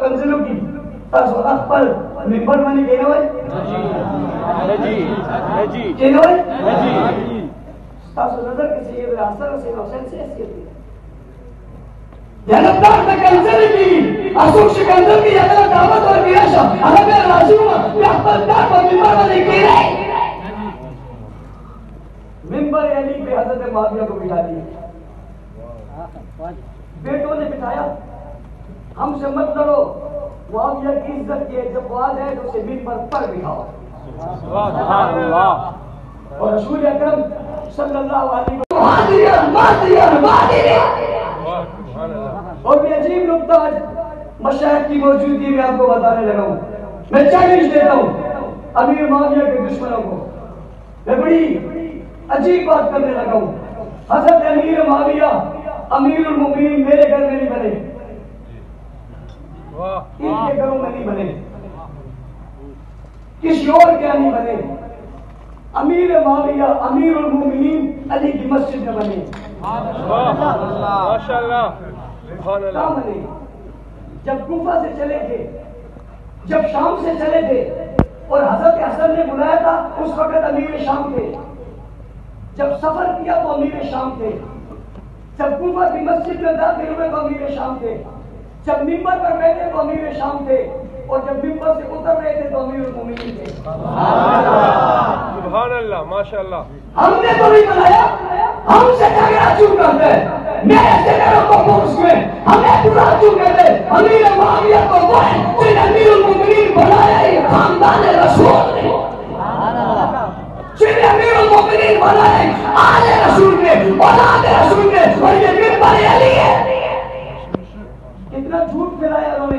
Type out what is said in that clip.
کنزلو کی تاسو اخبر ممبر مانی کہنا ہوئے کہنا ہوئے تاسو نظر کسی یہ حسن حسین حسین سے حیثیت دی جنبدار میں کنزل کی اسوک شکنزل کی اگر دعوت اور بیاشا اگر میں راضی ہوں کہ اخبر دار پر ممبر مانی کہنا ہے ممبر علی پہ حضرت معاویہ کو بٹھا دیا بیٹوں نے بٹھایا ہم سے مت لڑو معاویہ کی عزت کی ہے جب وہ آ جائے تو اسے ممبر پر بٹھاؤ اور رسول اکرم صلی اللہ علیہ وسلم اور میں عجیب نکتہ آج مشاہد کی موجودگی میں آپ کو بتانے لگا ہوں میں چیلنج دیتا ہوں امیر معاویہ کے دشمنوں کو میں بڑی عجیب بات کرنے لگا ہوں حضرت امیر معاویہ امیر المومنین میرے گھر میں نہیں بنے ان کے گھروں میں نہیں بنے کسی اور کیا نہیں بنے امیر معاویہ امیر المومنین علی کی مسجد میں بنے ماشاءاللہ کہاں بنے جب کوفہ سے چلے تھے جب شام سے چلے تھے اور حضرت حسن نے بلایا تھا اس وقت امیر شام تھے جب سفر کیا تو امیر شام تھے جب کوفہ کی مسجد میں داخل ہوئے تو امیر شام تھے جب ممبر پر بیٹھے تو امیر شام تھے اور جب ممبر سے اتر رہے تھے تو امیر المومنین تھے سبحان اللہ ماشاءاللہ ہم نے تو نہیں بنایا ہم سے جھگڑا کیوں کرتے میرے سے میرے کو پوچھ میں ہمیں برا کیوں کہتے امیر معاویہ کو وہ ہے جن امیر المومنین بنایا یہ خاندان رسول نے جن امیر المومنین بنایا آل رسول نے اولاد رسول نے اور یہ ممبر علی ہے کتنا جھوٹ پھیلایا انہوں نے